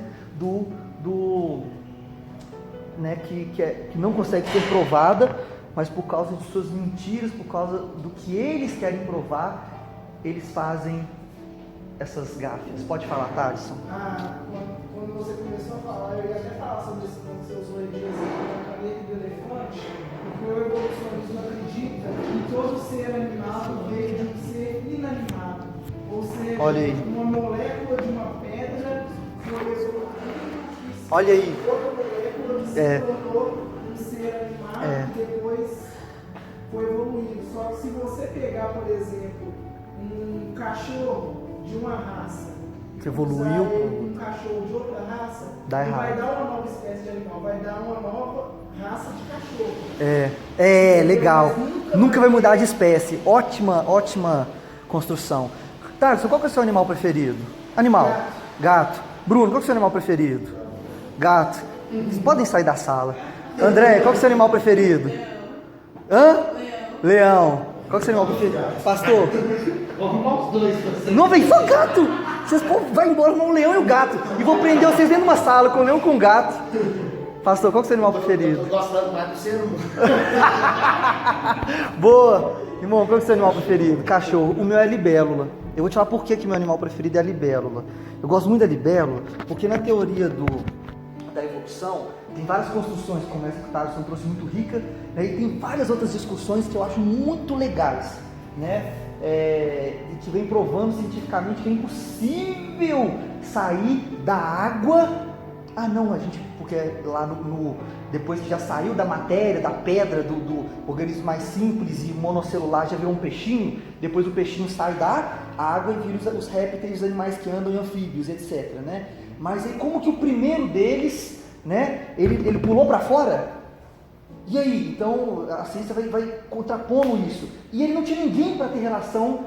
Speaker 1: que não consegue ser provada, mas por causa de suas mentiras, por causa do que eles querem provar, eles fazem essas gafes. Pode falar, Thaleson?
Speaker 2: Quando você começou a falar, eu ia até falar sobre esse ponto que você usou aí de exemplo da caneta e do elefante, porque o evolucionismo acredita que todo ser animado veio de um ser inanimado, ou seja, uma molécula de uma pedra foi evoluindo,
Speaker 1: olha aí,
Speaker 2: outra molécula que se tornou um ser animado e depois foi evoluindo. Só que se você pegar, por exemplo, um cachorro de uma raça,
Speaker 1: que evoluiu,
Speaker 2: um cachorro de outra raça,
Speaker 1: dá
Speaker 2: não
Speaker 1: errado.
Speaker 2: vai dar uma nova espécie de animal, vai dar uma nova raça de cachorro.
Speaker 1: Legal. Nunca vai mudar de espécie. Ótima construção. Thaleson, qual que é o seu animal preferido? Animal. Gato. Bruno, qual que é o seu animal preferido? Gato. Vocês podem sair da sala. André, qual que é o seu animal preferido? Leão. Qual que é o seu animal preferido? Pastor?
Speaker 4: Vou arrumar os dois pra você.
Speaker 1: Não, vem só gato. Vocês vão embora com o leão e o gato. E vou prender vocês dentro de uma sala com o leão e com o gato. Pastor, qual que é o seu animal preferido?
Speaker 4: Eu tô gostando mais do ser humano.
Speaker 1: Boa. Irmão, qual que é o seu animal preferido? Cachorro. O meu é libélula. Eu vou te falar por que meu animal preferido é a libélula. Eu gosto muito da libélula porque na teoria da evolução tem várias construções, como essa que o Thaleson trouxe, muito rica, né? E tem várias outras discussões que eu acho muito legais, né? E que vem provando cientificamente que é impossível sair da água. Porque lá depois que já saiu da matéria, da pedra, do organismo mais simples e monocelular, já virou um peixinho. Depois o peixinho sai da água e vira os répteis, os animais que andam em anfíbios, etc, né? Mas aí, como que o primeiro deles, né, ele pulou para fora? E aí? Então a ciência vai contrapondo isso. E ele não tinha ninguém para ter relação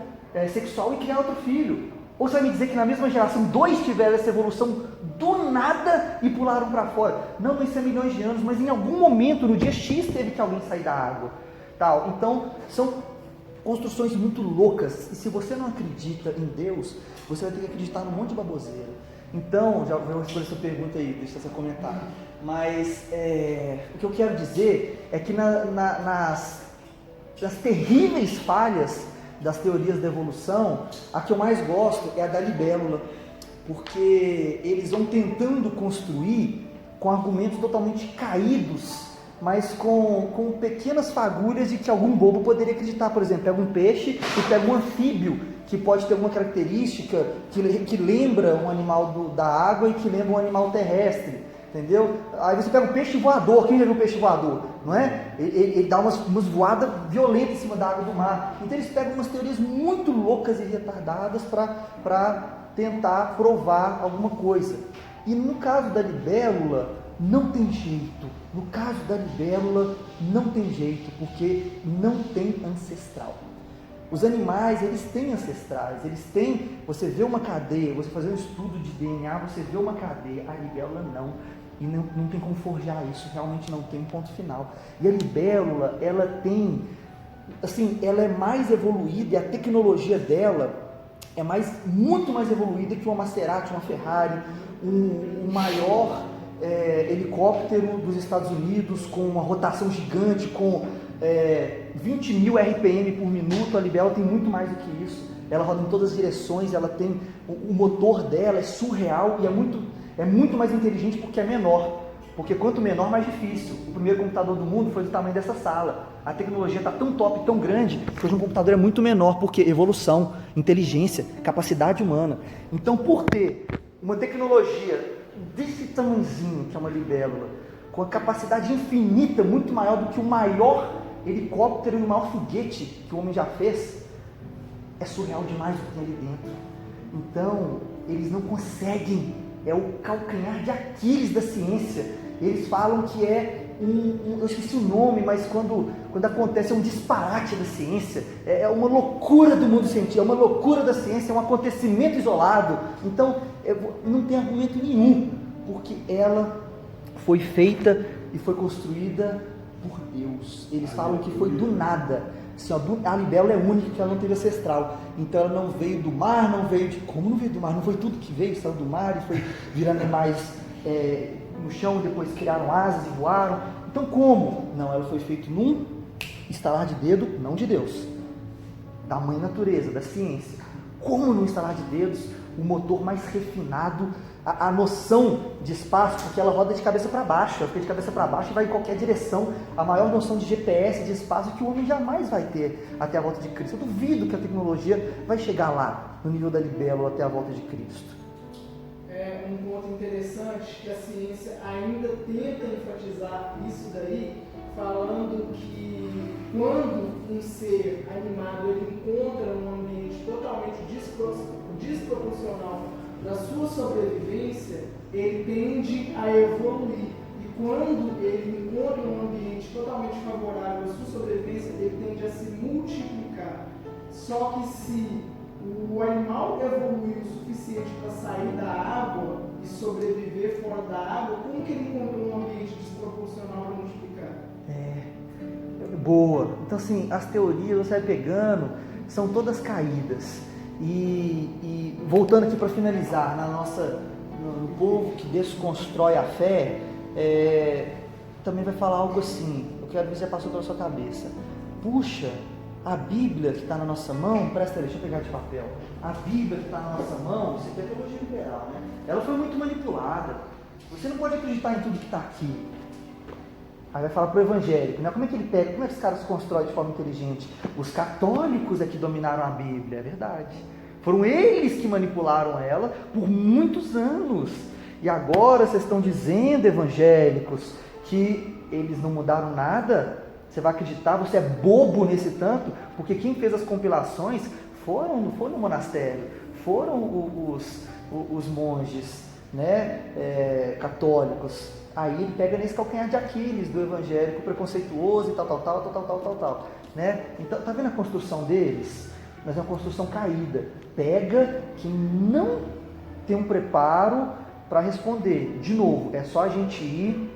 Speaker 1: sexual e criar outro filho. Ou você vai me dizer que na mesma geração, dois tiveram essa evolução do nada e pularam para fora? Não, isso é milhões de anos, mas em algum momento, no dia X, teve que alguém sair da água. Então, são construções muito loucas. E se você não acredita em Deus, você vai ter que acreditar num monte de baboseira. Então, já vou responder essa pergunta aí, deixa você comentar. Mas o que eu quero dizer é que nas terríveis falhas das teorias da evolução, a que eu mais gosto é a da libélula, porque eles vão tentando construir com argumentos totalmente caídos, mas com pequenas fagulhas de que algum bobo poderia acreditar. Por exemplo, pega um peixe e pega um anfíbio que pode ter alguma característica que lembra um animal da água e que lembra um animal terrestre. entendeu? Aí você pega um peixe voador, quem já viu um peixe voador? Não é? Ele dá umas voadas violentas em cima da água do mar. Então eles pegam umas teorias muito loucas e retardadas para tentar provar alguma coisa. E no caso da libélula, não tem jeito. No caso da libélula, não tem jeito, porque não tem ancestral. Os animais, eles têm ancestrais, eles têm, você vê uma cadeia, você fazer um estudo de DNA, você vê uma cadeia, a libélula não, e não tem como forjar isso, realmente não tem, ponto final. E a libélula, ela tem, assim, ela é mais evoluída, e a tecnologia dela é muito mais evoluída que uma Maserati, uma Ferrari, um maior helicóptero dos Estados Unidos, com uma rotação gigante, com 20 mil RPM por minuto. A libélula tem muito mais do que isso. Ela roda em todas as direções, ela tem o motor dela é surreal e é muito mais inteligente porque é menor. Porque quanto menor, mais difícil. O primeiro computador do mundo foi do tamanho dessa sala. A tecnologia está tão top, tão grande, que hoje um computador é muito menor, porque evolução, inteligência, capacidade humana. Então, por ter uma tecnologia desse tamanhozinho, que é uma libélula, com a capacidade infinita, muito maior do que o maior helicóptero e o maior foguete que o homem já fez, é surreal demais o que tem ali dentro. Então, eles não conseguem, é o calcanhar de Aquiles da ciência. Eles falam que eu esqueci o nome, mas quando acontece é um disparate da ciência, é uma loucura do mundo científico, é uma loucura da ciência, é um acontecimento isolado. Então, não tem argumento nenhum, porque ela foi feita e foi construída por Deus. Eles falam que foi do nada. Assim, a libélula é única, que ela não teve ancestral. Então ela não veio do mar, não veio de... Como não veio do mar? Não foi tudo que veio, saiu do mar e foi virando animais no chão, depois criaram asas e voaram. Então como? Não, ela foi feita num estalar de dedo, não de Deus, da mãe natureza, da ciência. Como num estalar de dedos, o motor mais refinado, a noção de espaço, porque ela roda de cabeça para baixo, ela fica de cabeça para baixo e vai em qualquer direção, a maior noção de GPS, de espaço, que o homem jamais vai ter até a volta de Cristo. Eu duvido que a tecnologia vai chegar lá, no nível da libélula, até a volta de Cristo.
Speaker 2: É um ponto interessante que a ciência ainda tenta enfatizar isso daí, falando que quando um ser animado ele encontra um ambiente totalmente desproporcional da sua sobrevivência, ele tende a evoluir. E quando ele encontra um ambiente totalmente favorável à sua sobrevivência, ele tende a se multiplicar. Só que se o animal evoluiu o suficiente para sair da água e sobreviver fora da água, como que ele encontrou um ambiente desproporcional para multiplicar?
Speaker 1: Boa. Então, assim, as teorias você vai pegando, são todas caídas. E voltando aqui para finalizar, no povo que desconstrói a fé, também vai falar algo assim, eu quero ver se já passou pela sua cabeça. Puxa, a Bíblia que está na nossa mão, presta aí, deixa eu pegar de papel. A Bíblia que está na nossa mão, isso aqui é teologia liberal, né? Ela foi muito manipulada. Você não pode acreditar em tudo que está aqui. Aí vai falar para o evangélico, né? Como é que ele pega, como é que os caras constroem de forma inteligente? Os católicos é que dominaram a Bíblia, é verdade. Foram eles que manipularam ela por muitos anos. E agora vocês estão dizendo, evangélicos, que eles não mudaram nada? Você vai acreditar? Você é bobo nesse tanto? Porque quem fez as compilações não foram no monastério, foram os monges, né? Católicos. Aí ele pega nesse calcanhar de Aquiles do evangélico preconceituoso e tal, né? Então, tá vendo a construção deles? Mas é uma construção caída. Pega quem não tem um preparo para responder. De novo, é só a gente ir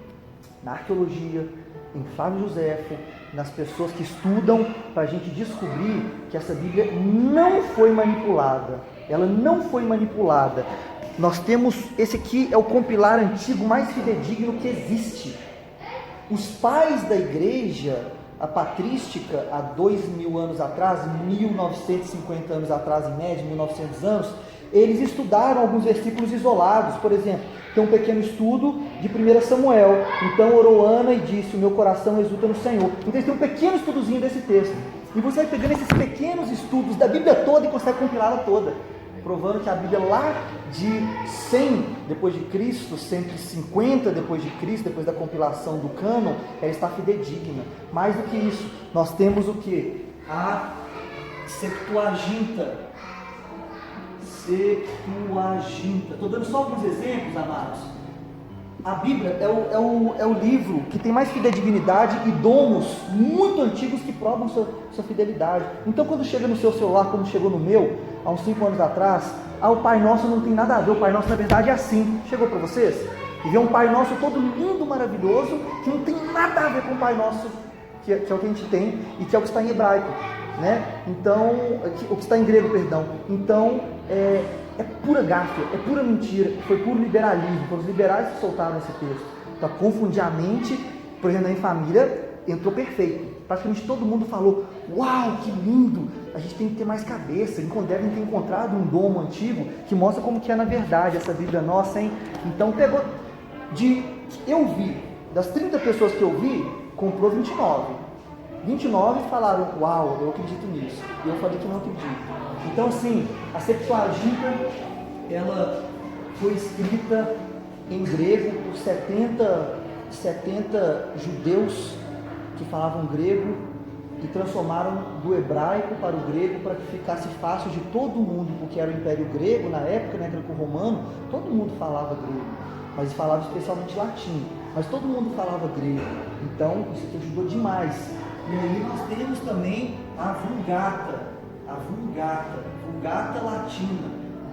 Speaker 1: na arqueologia, em Flávio Josefo, nas pessoas que estudam, para a gente descobrir que essa Bíblia não foi manipulada. Ela não foi manipulada. Nós temos, esse aqui é o compilar antigo mais fidedigno que existe. Os pais da igreja, a patrística, há 2000 anos atrás, 1950 anos atrás, em média, 1900 anos, eles estudaram alguns versículos isolados. Por exemplo, tem um pequeno estudo de 1 Samuel. Então orou Ana e disse, o meu coração exulta no Senhor. Então eles têm um pequeno estudozinho desse texto. E você vai pegando esses pequenos estudos da Bíblia toda e consegue compilá-la toda. provando que a Bíblia lá de 100 depois de Cristo, 150 depois de Cristo, depois da compilação do cânon, ela está fidedigna. Mais do que isso, nós temos o que? A Septuaginta. Estou dando só alguns exemplos, amados. A Bíblia é o livro que tem mais fidedignidade e domos muito antigos que provam sua fidelidade. Então, quando chega no seu celular, como chegou no meu, há uns 5 anos atrás, o Pai Nosso não tem nada a ver. O Pai Nosso, na verdade, é assim. Chegou para vocês? E vê um Pai Nosso todo lindo, maravilhoso, que não tem nada a ver com o Pai Nosso, que é o que a gente tem e que é o que está em hebraico, né? Então, o que está em grego, perdão. Então, é pura gáfia, é pura mentira, foi puro liberalismo. Foram os liberais que soltaram esse texto para confundir a mente. Por exemplo, na Em Família entrou perfeito, praticamente todo mundo falou: uau, que lindo, a gente tem que ter mais cabeça. Devem ter encontrado um domo antigo que mostra como que é na verdade essa Bíblia nossa, hein? Então pegou, eu vi, das 30 pessoas que eu vi, comprou 29 falaram: uau, eu acredito nisso. E eu falei que não acredito. Então, assim, a Septuaginta, ela foi escrita em grego por 70 judeus que falavam grego e transformaram do hebraico para o grego para que ficasse fácil de todo mundo, porque era o Império Grego na época, né, greco-romano, todo mundo falava grego, mas falava especialmente latim, mas todo mundo falava grego. Então, isso aqui ajudou demais. E aí nós temos também a Vulgata Latina,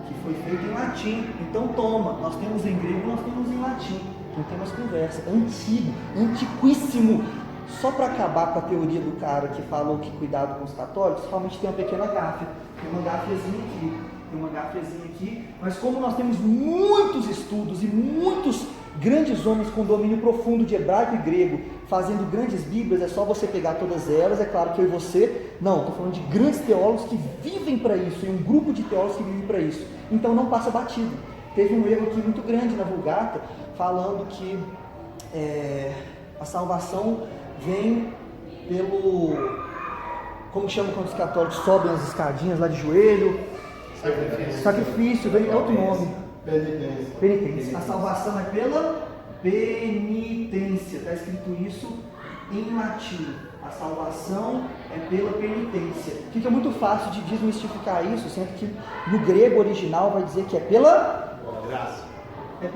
Speaker 1: que foi feita em latim. Então toma, nós temos em grego, nós temos em latim. Não tem mais conversa. Antigo, antiquíssimo. Só para acabar com a teoria do cara que falou que cuidado com os católicos, realmente tem uma pequena gáfia. Tem uma gáfiazinha aqui. Mas como nós temos muitos estudos e muitos grandes homens com domínio profundo de hebraico e grego, fazendo grandes bíblias, é só você pegar todas elas. É claro que eu e você, não, estou falando de grandes teólogos que vivem para isso, e um grupo de teólogos que vivem para isso, então não passa batido. Teve um erro aqui muito grande na Vulgata, falando que a salvação vem pelo, como chama quando os católicos sobem as escadinhas lá de joelho? Sacrifício, é outro nome. Penitência. A salvação é pela penitência. Está escrito isso em latim. A salvação é pela penitência. Fica muito fácil de desmistificar isso, sendo que no grego original vai dizer que é pela graça. É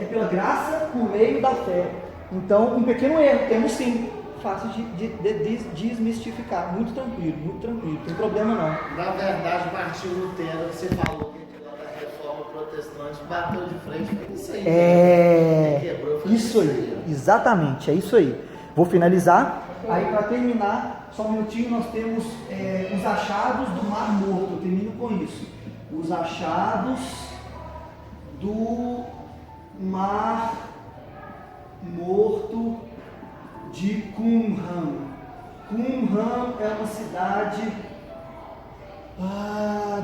Speaker 1: pela graça por meio da fé. Então, um pequeno erro, temos sim. Fácil de desmistificar. Muito tranquilo, não tem problema não.
Speaker 4: Na verdade, Martim Lutero, você falou que da reforma protestante bateu de frente com isso aí. Quebrou,
Speaker 1: isso aí, exatamente, é isso aí. Vou finalizar. Aí, para terminar, só um minutinho, nós temos os achados do Mar Morto. Eu termino com isso. Os achados do Mar Morto de Qumran. Qumran é uma cidade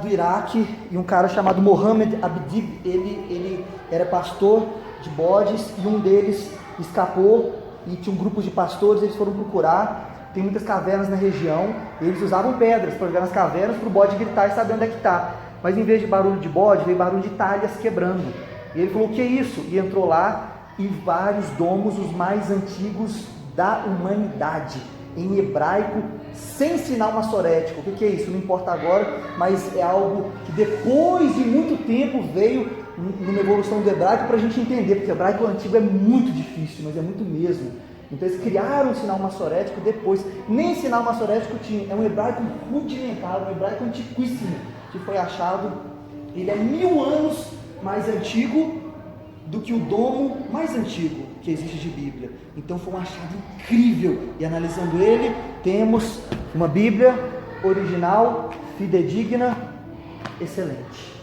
Speaker 1: do Iraque, e um cara chamado Mohammed Abdib, ele era pastor de bodes, e um deles escapou, e tinha um grupo de pastores, eles foram procurar. Tem muitas cavernas na região, e eles usavam pedras para jogar nas cavernas para o bode gritar e saber onde é que está. Mas em vez de barulho de bode, veio barulho de talhas quebrando. E ele falou: o que é isso? E entrou lá, e vários domos, os mais antigos da humanidade, em hebraico, sem sinal maçorético. O que é isso? Não importa agora, mas é algo que depois de muito tempo veio numa evolução do hebraico para a gente entender, porque o hebraico antigo é muito difícil, mas é muito mesmo. Então eles criaram um sinal maçorético depois, nem sinal maçorético tinha, é um hebraico rudimentar, um hebraico antiquíssimo, que foi achado. Ele é 1000 anos mais antigo do que o domo mais antigo que existe de Bíblia. Então foi um achado incrível, e analisando ele, temos uma Bíblia original, fidedigna, excelente.